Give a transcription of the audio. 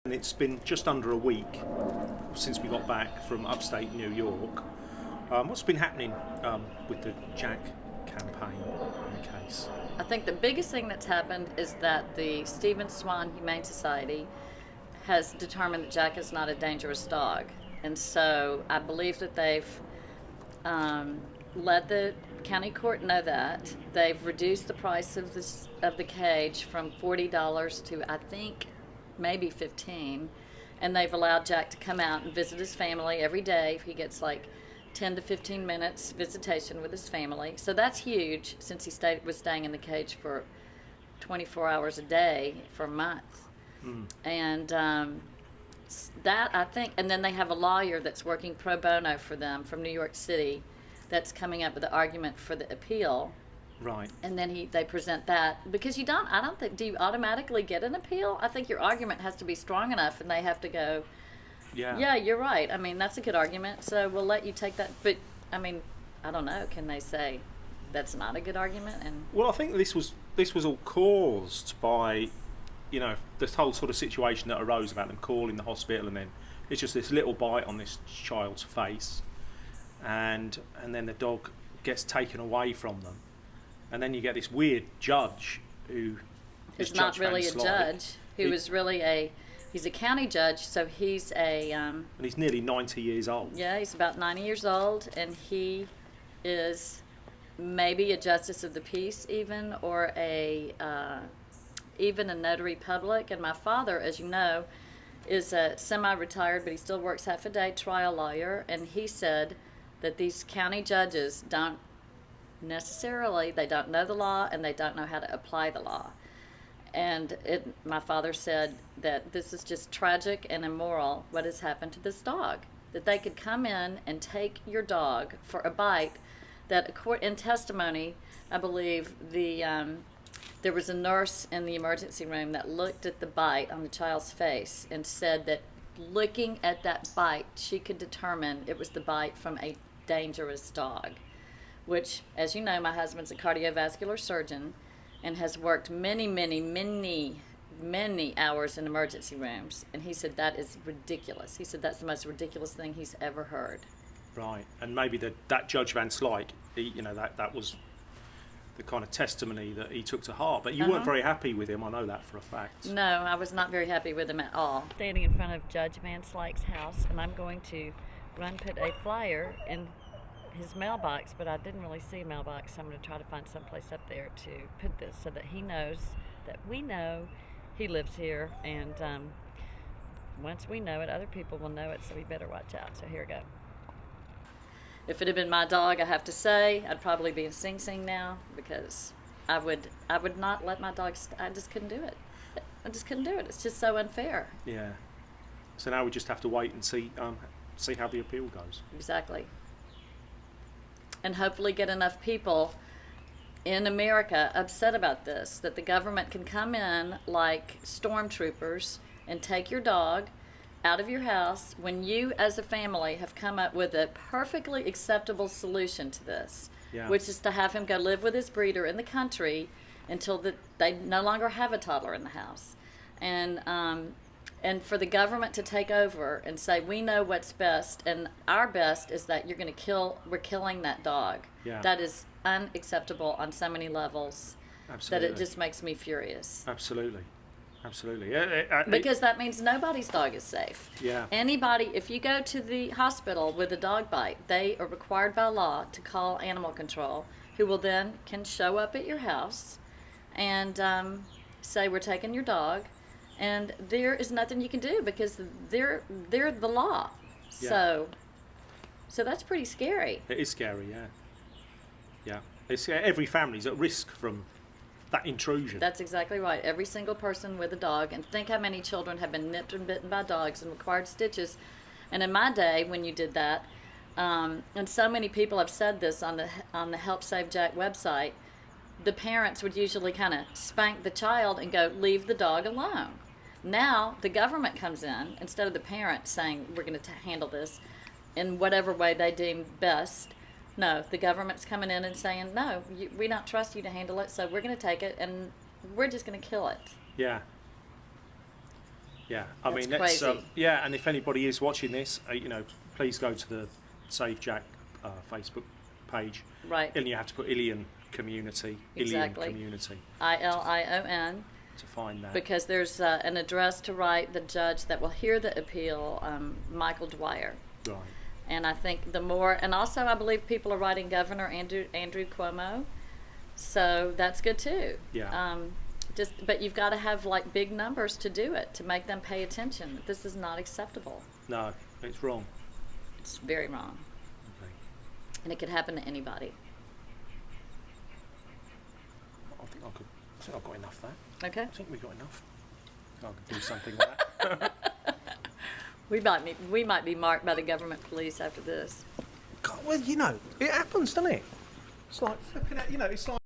And it's been just under a week since we got back from upstate New York. What's been happening with the Jack campaign in the case? I think the biggest thing that's happened is that the Stephen Swan Humane Society has determined that Jack is not a dangerous dog. And so I believe that they've let the county court know that. They've reduced the price of the cage from $40 to, I think, maybe $15. And they've allowed Jack to come out and visit his family every day. He gets like 10 to 15 minutes visitation with his family. So that's huge, since he was staying in the cage for 24 hours a day for a month. And that, I think, and then they have a lawyer that's working pro bono for them from New York City that's coming up with the argument for the appeal. Right. And then they present that, because I don't think, do you automatically get an appeal? I think your argument has to be strong enough and they have to go, yeah, you're right. I mean, that's a good argument, so we'll let you take that. But, I mean, I don't know. Can they say that's not a good argument? And well, I think this was all caused by, this whole sort of situation that arose about them calling the hospital, and then it's just this little bite on this child's face, and then the dog gets taken away from them, and then you get this weird judge who is not really a judge, who is really he's a county judge, so he's and he's nearly 90 years old. Yeah, he's about 90 years old, and he is maybe a justice of the peace even, or even a notary public. And my father, as you know, is a semi-retired, but he still works half a day, trial lawyer, and he said that these county judges don't know the law, and they don't know how to apply the law. And my father said that this is just tragic and immoral, what has happened to this dog. That they could come in and take your dog for a bite, that in testimony, I believe there was a nurse in the emergency room that looked at the bite on the child's face and said that looking at that bite, she could determine it was the bite from a dangerous dog. Which, as you know, my husband's a cardiovascular surgeon and has worked many, many, many, many hours in emergency rooms. And he said that is ridiculous. He said that's the most ridiculous thing he's ever heard. Right. And maybe that Judge Van Slyke, that was the kind of testimony that he took to heart. But you weren't very happy with him, I know that for a fact. No, I was not very happy with him at all. Standing in front of Judge Van Slyke's house, and I'm going to put a flyer in his mailbox, but I didn't really see a mailbox, so I'm going to try to find someplace up there to put this so that he knows that we know he lives here, and once we know it, other people will know it, so we better watch out. So here we go. If it had been my dog, I have to say, I'd probably be in Sing Sing now, because I would not let my dog, I just couldn't do it. I just couldn't do it. It's just so unfair. Yeah. So now we just have to wait and see how the appeal goes. Exactly. And hopefully get enough people in America upset about this, that the government can come in like stormtroopers and take your dog out of your house when you as a family have come up with a perfectly acceptable solution to this, which is to have him go live with his breeder in the country until they no longer have a toddler in the house. And for the government to take over and say, we know what's best, and our best is that we're killing that dog. Yeah. That is unacceptable on so many levels. Absolutely. That it just makes me furious. Absolutely. Because that means nobody's dog is safe. Yeah. Anybody, if you go to the hospital with a dog bite, they are required by law to call animal control, who will then can show up at your house and say, we're taking your dog. And there is nothing you can do because they're the law. Yeah. So that's pretty scary. It is scary, yeah. Yeah. It's every family's at risk from that intrusion. That's exactly right. Every single person with a dog, and think how many children have been nipped and bitten by dogs and required stitches. And in my day, when you did that, and so many people have said this on the Help Save Jack website, the parents would usually kind of spank the child and go, leave the dog alone. Now the government comes in, instead of the parent saying, we're going to handle this in whatever way they deem best. No, the government's coming in and saying, no, we don't trust you to handle it, so we're going to take it and we're just going to kill it. Yeah. Yeah, I That's mean, let's, crazy. yeah, and if anybody is watching this, please go to the Save Jack Facebook page. Right. And you have to put Ilion Community, Exactly. Ilion Community ILION. to find that. Because there's an address to write the judge that will hear the appeal, Michael Dwyer. Right. And I think the more, and also I believe people are writing Governor Andrew Cuomo, so that's good too. Yeah. But you've got to have like big numbers to do it, to make them pay attention. This is not acceptable. No, it's wrong. It's very wrong. Okay. And it could happen to anybody. I think I've got enough of that. Okay? I think we've got enough. I could do something like that. We might be marked by the government police after this. God, well, it happens, doesn't it? It's like flipping out, it's like